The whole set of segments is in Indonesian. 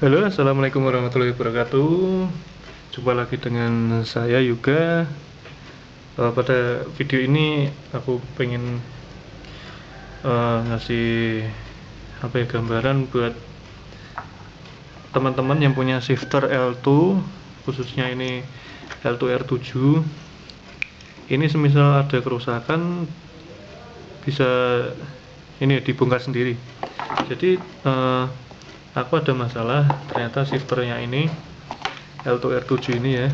Halo, assalamualaikum warahmatullahi wabarakatuh. Jumpa lagi dengan saya Yuga. Pada video ini aku pengen ngasih gambaran buat teman-teman yang punya shifter L2, khususnya ini L2 R7. Ini semisal ada kerusakan bisa ini dibongkar sendiri. Jadi aku ada masalah, ternyata shifternya ini L2 R7 ini ya,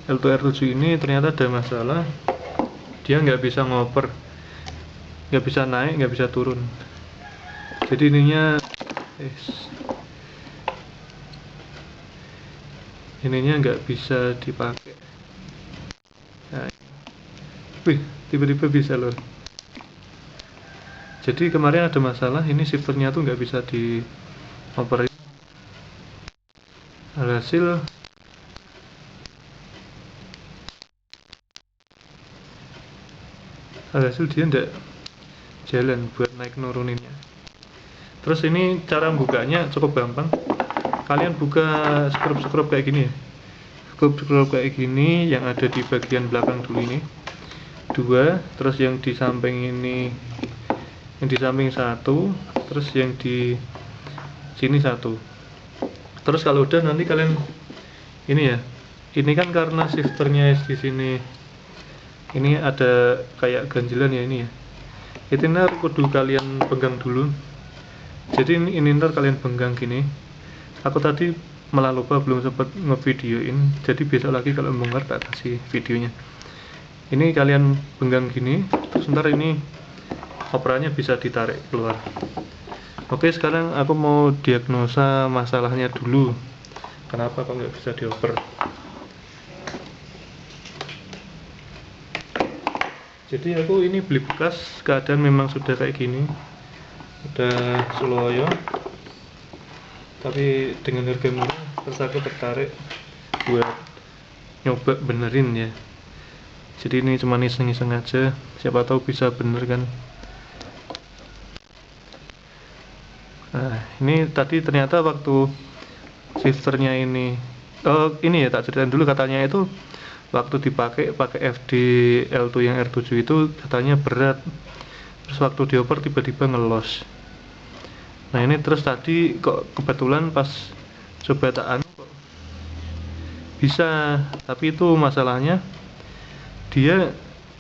L2 R7 ini ternyata ada masalah. Dia nggak bisa ngoper, nggak bisa naik, nggak bisa turun. Jadi ininya nggak bisa dipakai. Nah, tiba-tiba bisa loh. Jadi kemarin ada masalah, ini shifternya tuh nggak bisa dioper. Alhasil dia nggak jalan buat naik nuruninnya. Terus ini cara bukanya cukup gampang. Kalian buka skrup kayak gini ya, skrup kayak gini yang ada di bagian belakang dulu ini dua, terus yang di samping ini, yang di samping satu, terus yang di sini satu. Terus kalau udah nanti kalian ini ya, ini kan karena shifternya di sini ini ada kayak ganjilan ya, ini ya, itu ntar kudu kalian pegang dulu. Jadi ini ntar kalian pegang gini. Aku tadi malah lupa, belum sempat ngevideoin, jadi besok lagi kalau bongkar tak kasih videonya. Ini kalian pegang gini, terus ntar ini operannya bisa ditarik keluar. Oke, sekarang aku mau diagnosa masalahnya dulu, kenapa kok nggak bisa dioper. Jadi aku ini beli bekas, keadaan memang sudah kayak gini, udah seloyo, tapi dengan harga murah, terus aku tertarik buat nyoba benerin ya. Jadi ini cuma iseng-iseng aja, siapa tahu bisa bener kan. Nah, ini tadi ternyata waktu shifternya ini ya tak ceritain dulu. Katanya itu waktu pakai FD L2 yang R7 itu katanya berat, terus waktu dioper tiba-tiba ngelos. Nah ini terus tadi kok kebetulan pas coba tak kok bisa, tapi itu masalahnya dia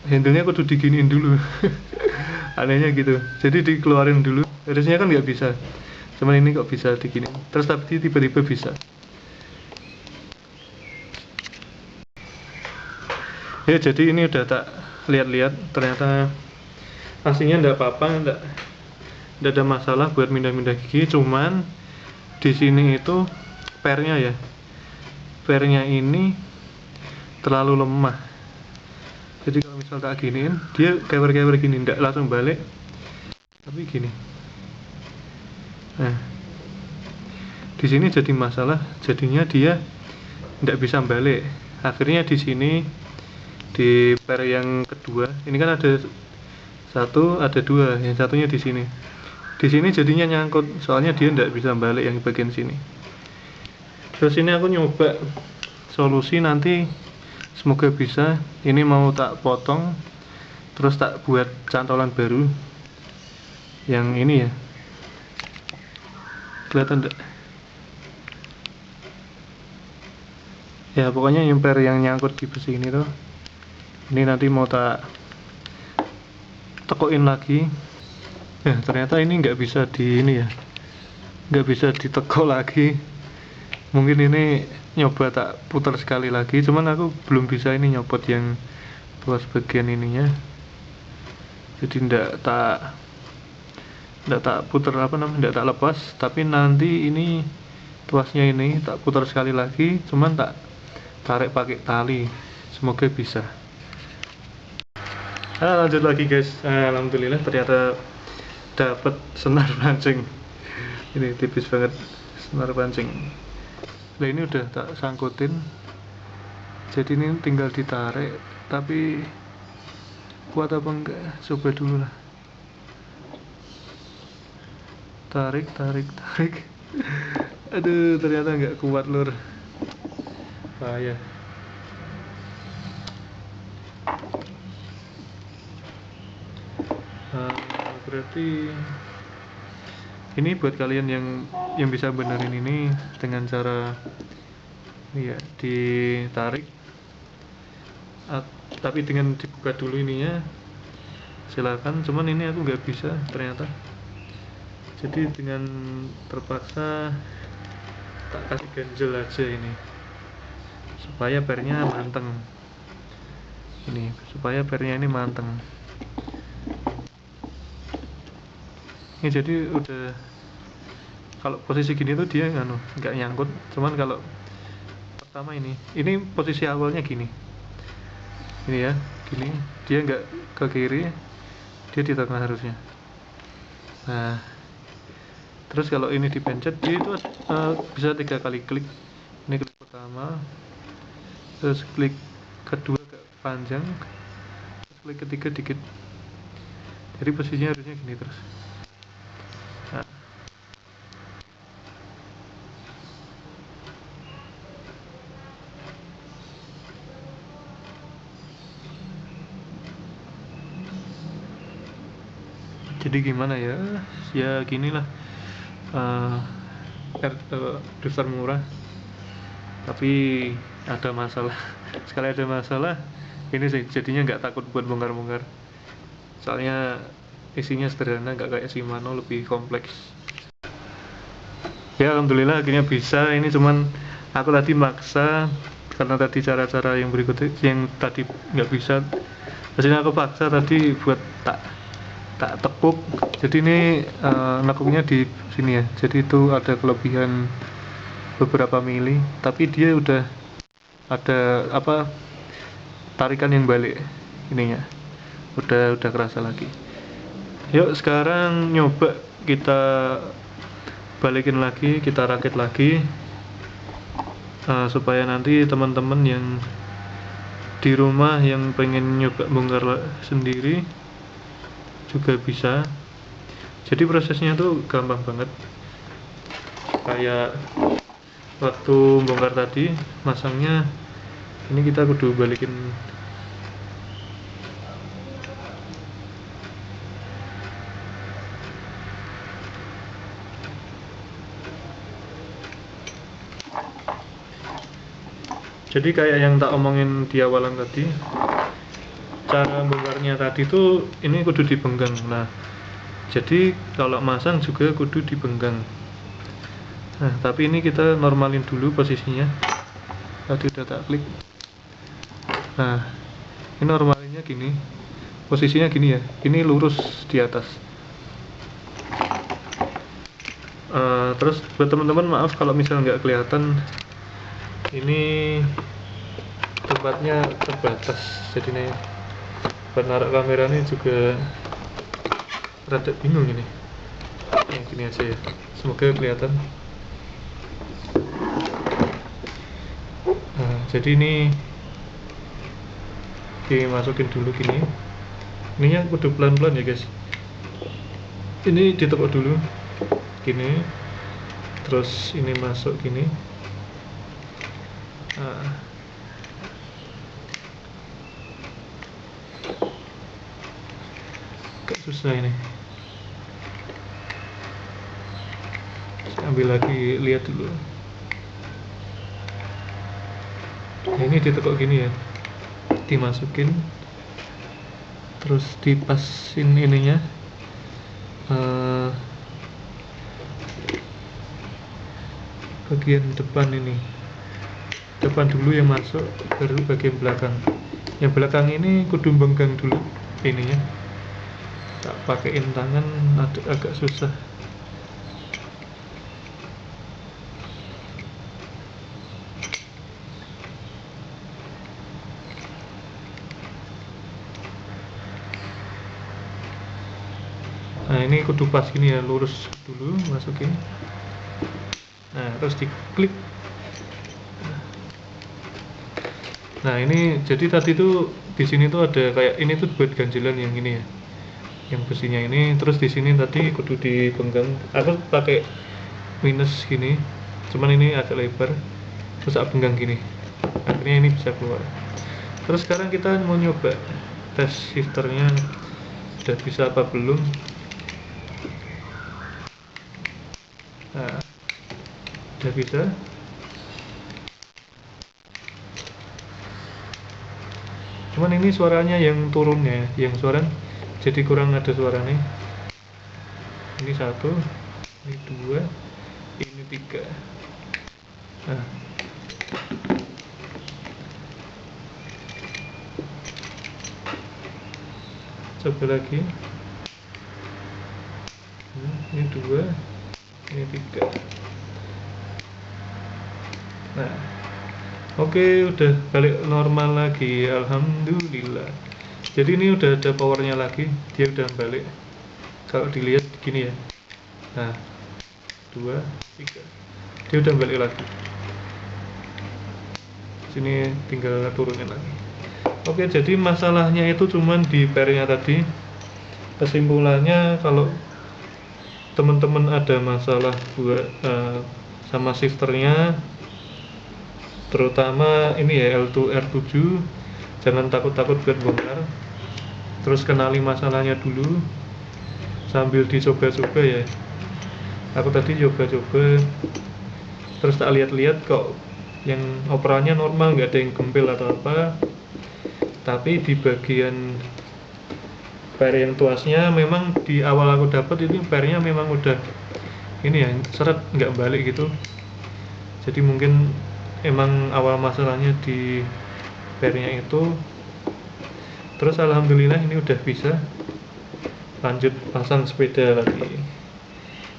handlenya kudu diginiin dulu. Anehnya gitu, jadi dikeluarin dulu, harusnya kan nggak bisa, cuman ini kok bisa diginiin, terus tapi tiba-tiba bisa. Ya jadi ini udah tak lihat-lihat, ternyata aslinya nggak apa-apa, nggak ada masalah buat mindah-mindah gigi. Cuman di sini itu pernya ini terlalu lemah. Jadi kalau misal tak giniin, dia kewer-kewer gini, nggak langsung balik, tapi gini. Nah, di sini jadi masalah, jadinya dia nggak bisa balik. Akhirnya di sini di per yang kedua ini kan ada satu, ada dua, yang satunya di sini. Di sini jadinya nyangkut, soalnya dia nggak bisa balik yang bagian sini. Terus ini aku nyoba solusi, nanti semoga bisa. Ini mau tak potong, terus tak buat cantolan baru. Yang ini ya, kelihatan enggak? Ya pokoknya imper yang nyangkut di besi ini tuh, ini nanti mau tak tekokin lagi. Ya ternyata ini nggak bisa nggak bisa ditekuk lagi. Mungkin ini nyoba tak putar sekali lagi, cuman aku belum bisa ini nyopot yang tuas bagian ininya. Jadi nggak tak putar nggak tak lepas, tapi nanti ini tuasnya ini tak putar sekali lagi, cuman tak tarik pakai tali. Semoga bisa. Lanjut lagi guys. Alhamdulillah ternyata dapat senar pancing. Ini tipis banget senar pancing. Nah ini udah tak sangkutin, jadi ini tinggal ditarik, tapi kuat apa enggak, coba dulu lah. Tarik Aduh, ternyata nggak kuat lur. Bahaya. Nah, berarti ini buat kalian yang bisa benerin ini dengan cara ya ditarik, tapi dengan dibuka dulu ininya silakan. Cuman ini aku nggak bisa ternyata. Jadi dengan terpaksa tak kasih ganjel aja ini supaya pernya manteng. Ini supaya pernya ini manteng. Ini jadi udah, kalau posisi gini tuh dia nggak nyangkut. Cuman kalau pertama ini posisi awalnya gini, ini ya gini, dia nggak ke kiri, dia di tengah harusnya. Nah, terus kalau ini dipencet dia itu bisa 3 kali klik. Ini klik pertama, terus klik kedua agak panjang, terus klik ketiga dikit. Jadi posisinya harusnya gini terus. Nah, jadi gimana ya, ya ginilah, drifter murah tapi ada masalah. Sekali ada masalah ini sih jadinya nggak takut buat bongkar-bongkar, soalnya isinya sederhana, nggak kayak Shimano lebih kompleks. Ya alhamdulillah akhirnya bisa. Ini cuman aku tadi maksa karena tadi cara-cara yang berikutnya yang tadi nggak bisa, hasilnya aku paksa tadi buat tak tekuk. Jadi ini nekuknya di sini ya, jadi itu ada kelebihan beberapa mili, tapi dia udah ada apa, tarikan yang balik ininya, udah kerasa lagi. Yuk sekarang nyoba kita balikin lagi, kita rakit lagi, supaya nanti teman-teman yang di rumah yang pengen nyoba bongkar sendiri juga bisa. Jadi prosesnya tuh gampang banget, kayak waktu bongkar tadi masangnya. Ini kita kudu balikin. Jadi kayak yang tak omongin di awalan tadi, cara bongkarnya tadi tuh ini kudu dibenggang. Nah, jadi kalau masang juga kudu dibenggang. Nah, tapi ini kita normalin dulu posisinya. Tadi udah tak klik. Nah, ini normalnya gini, posisinya gini ya, ini lurus di atas. Terus buat teman-teman maaf kalau misalnya nggak kelihatan, ini tempatnya terbatas, jadi nih buat naruh kamera ini juga rada bingung ini. Yang gini aja ya, semoga kelihatan. Nah, jadi ini dimasukin dulu gini. Ininya kudu pelan-pelan ya guys. Ini ditekuk dulu gini, terus ini masuk gini. Nah, agak susah ini. Saya ambil lagi, lihat dulu. Nah, ini ditekuk gini ya, dimasukin, terus dipasin ininya, bagian depan ini, depan dulu yang masuk, baru bagian belakang. Yang belakang ini kudu benggang dulu ininya, tak pakein tangan agak susah. Nah ini kudu pas gini ya, lurus dulu masukin. Nah terus diklik. Nah ini jadi tadi tuh di sini tuh ada kayak ini tuh buat ganjelan yang ini ya, yang besinya ini. Terus di sini tadi kudu dibenggang. Aku pakai minus gini, cuman ini agak lebar, terus agak benggang gini, akhirnya ini bisa keluar. Terus sekarang kita mau nyoba tes shifternya udah bisa apa belum. Nah, udah bisa. Cuman ini suaranya yang turunnya, yang suara jadi kurang ada suaranya. Ini 1, ini 2, ini 3. Nah, coba lagi. Ini 2, ini 3. Nah, oke, udah balik normal lagi, alhamdulillah. Jadi ini udah ada powernya lagi, dia udah balik. Kalau dilihat gini ya, nah 2, 3, dia udah balik lagi. Sini tinggal turunin lagi. Oke, jadi masalahnya itu cuman di pairnya tadi. Kesimpulannya, kalau teman-teman ada masalah buat sama shifternya, terutama ini ya L2 R7, jangan takut-takut buat bongkar. Terus kenali masalahnya dulu sambil dicoba-coba ya. Aku tadi coba-coba, terus tak lihat-lihat kok yang operannya normal, nggak ada yang gempil atau apa. Tapi di bagian pair yang tuasnya memang di awal aku dapat ini pairnya memang udah ini ya, seret nggak balik gitu. Jadi mungkin emang awal masalahnya di pairnya itu. Terus alhamdulillah ini udah bisa lanjut pasang sepeda lagi.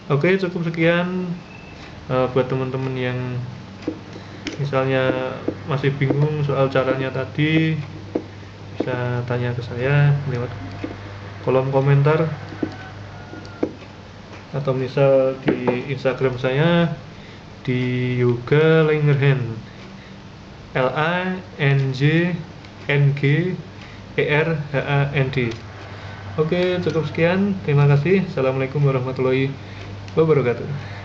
Oke, cukup sekian. Buat teman-teman yang misalnya masih bingung soal caranya tadi, bisa tanya ke saya lewat kolom komentar atau misal di Instagram saya di Yoga Langerhand, LANJNGERHAND. Oke, cukup sekian. Terima kasih. Assalamualaikum warahmatullahi wabarakatuh.